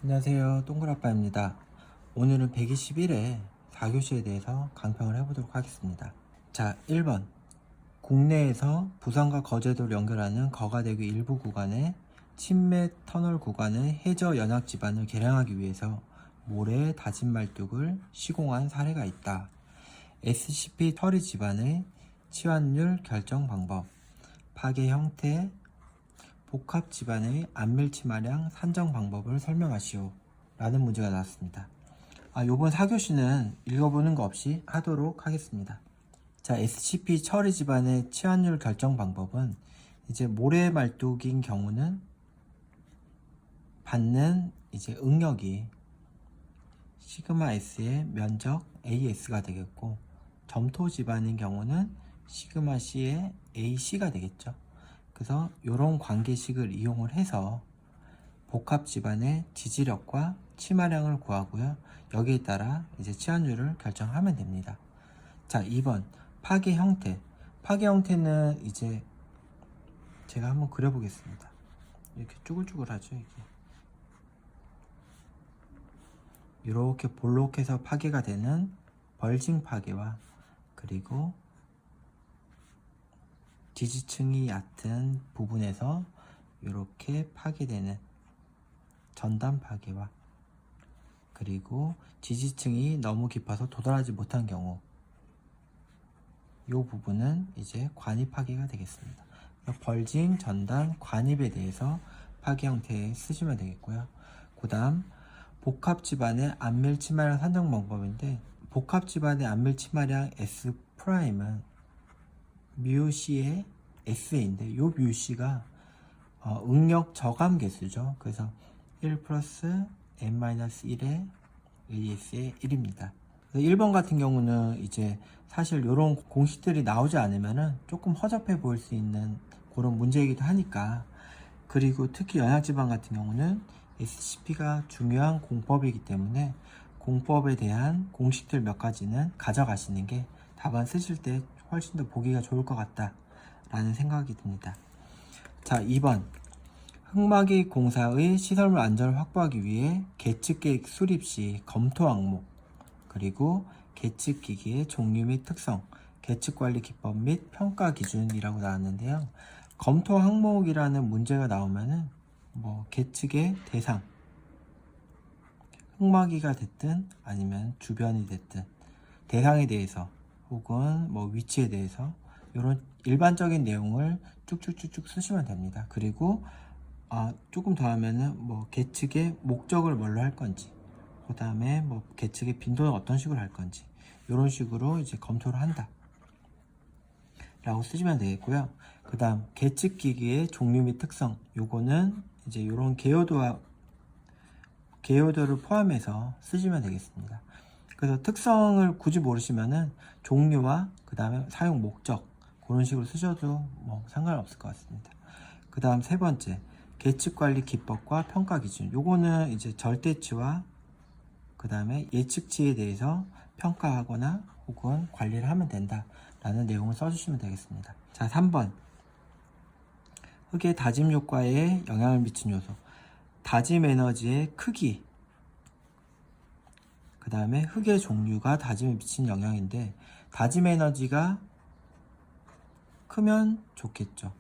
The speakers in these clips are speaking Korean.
안녕하세요, 동글아빠입니다. 오늘은 121회 4교시에 대해서 강평을 해보도록 하겠습니다. 자, 1번 국내에서 부산과 거제도를 연결하는 거가대교 일부 구간의 친매 터널 구간의 해저 연학 지반을 개량하기 위해서 모래 다진 말뚝을 시공한 사례가 있다. SCP 처리 지반의 치환율 결정 방법, 파괴 형태, 복합 지반의 안밀치마량 산정 방법을 설명하시오 라는 문제가 나왔습니다. 요번 4교시는 읽어보는 거 없이 하도록 하겠습니다. 자, SCP 처리 지반의 치환율 결정 방법은 이제 모래 말뚝인 경우는 받는 이제 응력이 시그마 S의 면적 AS가 되겠고, 점토 지반인 경우는 시그마 C의 AC가 되겠죠. 그래서 이런 관계식을 이용을 해서 복합 지반의 지지력과 치마량을 구하고요. 여기에 따라 이제 치환율을 결정하면 됩니다. 자, 2번 파괴 형태. 파괴 형태는 이제 제가 한번 그려보겠습니다. 이렇게 쭈글쭈글하죠, 이게. 이렇게 볼록해서 파괴가 되는 벌징 파괴와, 그리고 지지층이 얕은 부분에서 이렇게 파괴되는 전단 파괴와, 그리고 지지층이 너무 깊어서 도달하지 못한 경우, 이 부분은 이제 관입 파괴가 되겠습니다. 벌징, 전단, 관입에 대해서 파괴 형태에 쓰시면 되겠고요. 그 다음 복합 지반의 안밀 치마량 산정 방법인데, 복합 지반의 안밀 치마량 S'은 뮤C의 S인데, 요 뮤C가 응력 저감 개수죠. 그래서 1 플러스 n-1의 AS의 1입니다. 1번 같은 경우는 이제 사실 이런 공식들이 나오지 않으면은 조금 허접해 보일 수 있는 그런 문제이기도 하니까, 그리고 특히 연약지방 같은 경우는 SCP가 중요한 공법이기 때문에 공법에 대한 공식들 몇 가지는 가져가시는 게 답안 쓰실 때 훨씬 더 보기가 좋을 것 같다 라는 생각이 듭니다. 자, 2번 흙막이 공사의 시설물 안전을 확보하기 위해 계측계획 수립 시 검토 항목, 그리고 계측기기의 종류 및 특성, 계측관리 기법 및 평가 기준이라고 나왔는데요. 검토 항목이라는 문제가 나오면은 계측의 대상, 흙막이가 됐든 아니면 주변이 됐든 대상에 대해서 혹은 위치에 대해서 이런 일반적인 내용을 쭉쭉쭉쭉 쓰시면 됩니다. 그리고 조금 더 하면은 계측의 목적을 뭘로 할 건지, 그 다음에 계측의 빈도는 어떤 식으로 할 건지, 이런 식으로 이제 검토를 한다 라고 쓰시면 되겠고요. 그 다음 계측기기의 종류 및 특성, 요거는 이제 이런 개요도를 포함해서 쓰시면 되겠습니다. 그래서 특성을 굳이 모르시면은 종류와 그 다음에 사용 목적, 그런 식으로 쓰셔도 상관없을 것 같습니다. 그 다음 세 번째 계측관리 기법과 평가 기준, 요거는 이제 절대치와 그 다음에 예측치에 대해서 평가하거나 혹은 관리를 하면 된다 라는 내용을 써주시면 되겠습니다. 자, 3번 흙의 다짐 효과에 영향을 미친 요소, 다짐 에너지의 크기, 그 다음에 흙의 종류가 다짐에 미친 영향인데, 다짐 에너지가 크면 좋겠죠.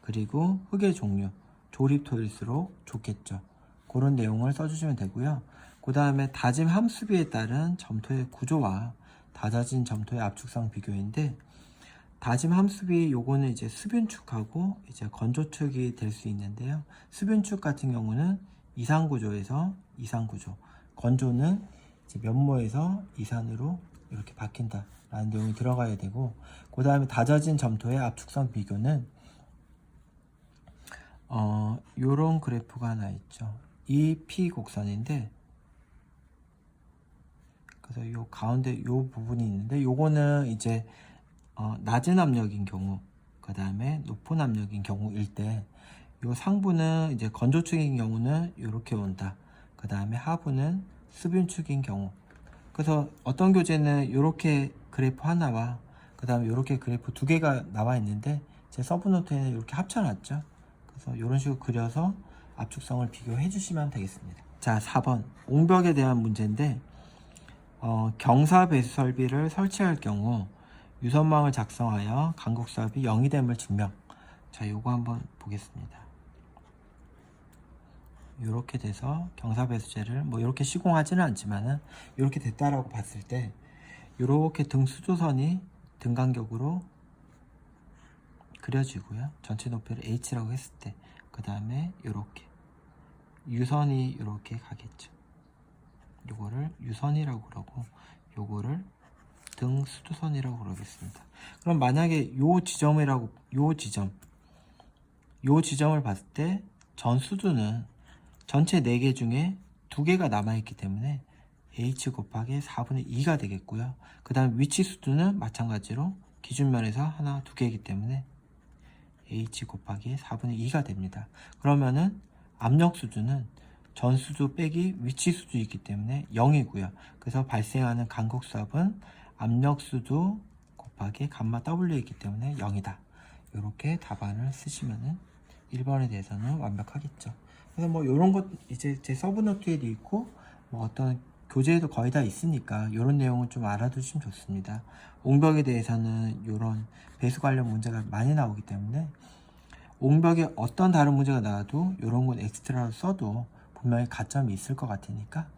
그리고 흙의 종류, 조립토일수록 좋겠죠. 그런 내용을 써주시면 되고요. 그 다음에 다짐 함수비에 따른 점토의 구조와 다져진 점토의 압축성 비교인데, 다짐 함수비 요거는 이제 수변축하고 이제 건조축이 될 수 있는데요. 수변축 같은 경우는 이산구조에서 이산구조, 건조는 이제 면모에서 이산으로 이렇게 바뀐다 라는 내용이 들어가야 되고, 그 다음에 다져진 점토의 압축성 비교는 요런 그래프가 하나 있죠. 이 P 곡선인데, 그래서 요 가운데 요 부분이 있는데, 요거는 이제 낮은 압력인 경우, 그 다음에 높은 압력인 경우일 때, 요 상부는 이제 건조축인 경우는 이렇게 온다. 그 다음에 하부는 수변축인 경우. 그래서 어떤 교재는 이렇게 그래프 하나와 그 다음에 이렇게 그래프 두 개가 나와 있는데, 제 서브노트에는 이렇게 합쳐놨죠. 그래서 이런 식으로 그려서 압축성을 비교해 주시면 되겠습니다. 자, 4번 옹벽에 대한 문제인데 경사 배수 설비를 설치할 경우 유선망을 작성하여 간곡수압이 0이 됨을 증명. 자, 요거 한번 보겠습니다. 이렇게 돼서 경사배수제를 뭐 이렇게 시공하지는 않지만은 이렇게 됐다라고 봤을 때 이렇게 등 수조선이 등 간격으로 그려지고요. 전체 높이를 H라고 했을 때 그 다음에 이렇게 유선이 이렇게 가겠죠. 요거를 유선이라고 그러고 요거를 등 수조선이라고 그러겠습니다. 그럼 만약에 요 지점을 봤을 때 전 수두는 전체 4개 중에 2개가 남아있기 때문에 H 곱하기 4분의 2가 되겠고요. 그 다음 위치 수두는 마찬가지로 기준면에서 하나 2개이기 때문에 H 곱하기 4분의 2가 됩니다. 그러면은 압력 수두는 전 수두 빼기 위치 수두이기 때문에 0이고요. 그래서 발생하는 간곡수압은 압력 수두 곱하기 감마 W이기 때문에 0이다. 이렇게 답안을 쓰시면은 1번에 대해서는 완벽하겠죠. 그래서 뭐 이런 것 이제 제 서브노트에도 있고 뭐 어떤 교재에도 거의 다 있으니까 이런 내용은 좀 알아두시면 좋습니다. 옹벽에 대해서는 이런 배수 관련 문제가 많이 나오기 때문에 옹벽에 어떤 다른 문제가 나와도 이런 건 엑스트라로 써도 분명히 가점이 있을 것 같으니까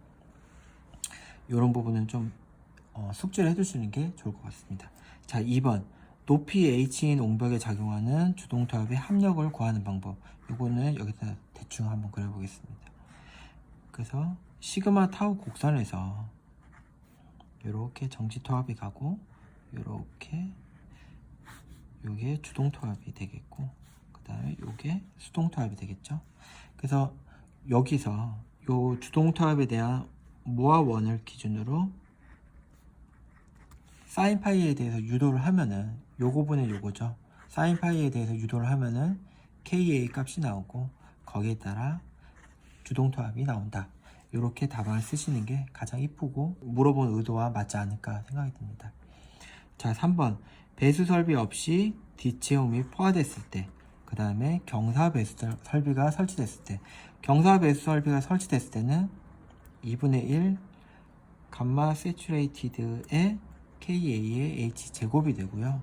이런 부분은 좀 숙지를 해두시는 게 좋을 것 같습니다. 자, 2번 높이 H인 옹벽에 작용하는 주동타협의 합력을 구하는 방법. 이거는 여기다 대충 한번 그려보겠습니다. 그래서 시그마 타우 곡선에서 이렇게 정지토합이 가고 이렇게 요게 주동토합이 되겠고 그 다음에 요게 수동토합이 되겠죠. 그래서 여기서 요 주동토합에 대한 모아 원을 기준으로 사인 파이에 대해서 유도를 하면은 요거분의 요거죠. 사인 파이에 대해서 유도를 하면은 KA 값이 나오고 거기에 따라 주동토합이 나온다. 이렇게 답안을 쓰시는 게 가장 이쁘고 물어본 의도와 맞지 않을까 생각이 듭니다. 자, 3번 배수 설비 없이 뒷체험이 포화됐을 때, 그 다음에 경사 배수 설비가 설치됐을 때, 경사 배수 설비가 설치됐을 때는 2분의 1 감마 세츄레이티드의 KA의 H 제곱이 되고요.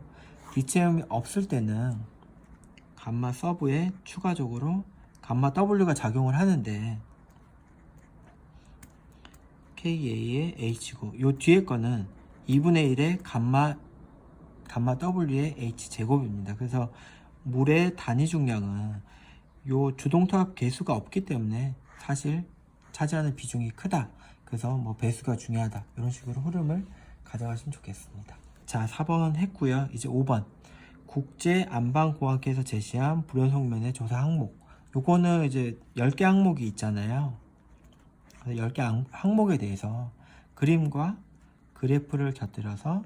뒷체험이 없을 때는 감마 서브에 추가적으로 감마 W가 작용을 하는데 KA의 H고 요 뒤에 거는 2분의 1의 감마 W의 H 제곱입니다. 그래서 물의 단위 중량은 요 주동토합 개수가 없기 때문에 사실 차지하는 비중이 크다. 그래서 뭐 배수가 중요하다. 이런 식으로 흐름을 가져가시면 좋겠습니다. 자, 4번 했고요. 이제 5번 국제안방공학회에서 제시한 불연속면의 조사 항목. 요거는 이제 10개 항목이 있잖아요. 그래서 10개 항목에 대해서 그림과 그래프를 곁들여서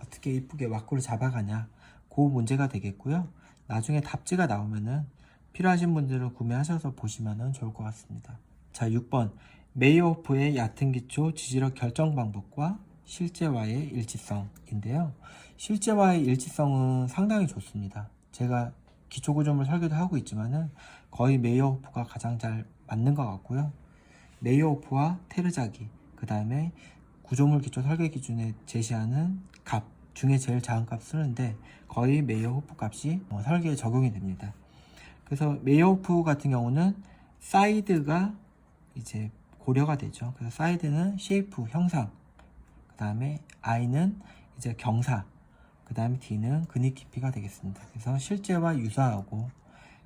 어떻게 이쁘게 왁구를 잡아가냐, 그 문제가 되겠고요. 나중에 답지가 나오면은 필요하신 분들은 구매하셔서 보시면 좋을 것 같습니다. 자, 6번 메이어호프의 얕은 기초 지지력 결정 방법과 실제와의 일치성인데요. 실제와의 일치성은 상당히 좋습니다. 제가 기초구조물 설계도 하고 있지만은 거의 메이어호프가 가장 잘 맞는 것 같고요. 메이어호프와 테르자기, 그 다음에 구조물 기초 설계 기준에 제시하는 값 중에 제일 작은 값 쓰는데 거의 메이어호프 값이 설계에 적용이 됩니다. 그래서 메이어호프 같은 경우는 사이드가 이제 고려가 되죠. 그래서 사이드는 쉐이프 형상, 그 다음에 I는 이제 경사, 그 다음에 D는 근입 깊이가 되겠습니다. 그래서 실제와 유사하고,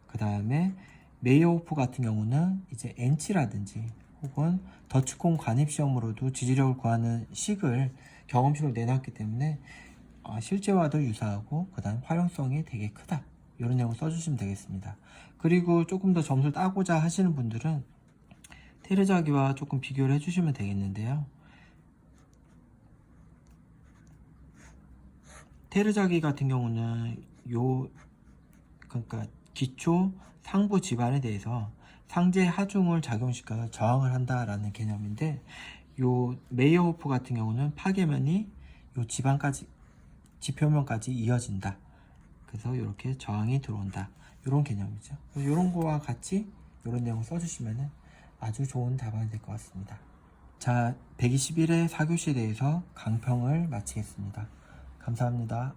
그 다음에 메이어호프 같은 경우는 이제 엔치라든지 혹은 더치콘 관입시험으로도 지지력을 구하는 경험식을 내놨기 때문에 실제와도 유사하고 그 다음 활용성이 되게 크다. 이런 내용을 써주시면 되겠습니다. 그리고 조금 더 점수를 따고자 하시는 분들은 테르자기와 조금 비교를 해주시면 되겠는데요. 테르자기 같은 경우는 그러니까 기초 상부 지반에 대해서 상제 하중을 작용시켜서 저항을 한다라는 개념인데, 요 메이어호프 같은 경우는 파괴면이 요 지표면까지 이어진다. 그래서 이렇게 저항이 들어온다. 이런 개념이죠. 이런 거와 같이 이런 내용을 써주시면 아주 좋은 답안이 될 것 같습니다. 자, 121회 4교시에 대해서 강평을 마치겠습니다. 감사합니다.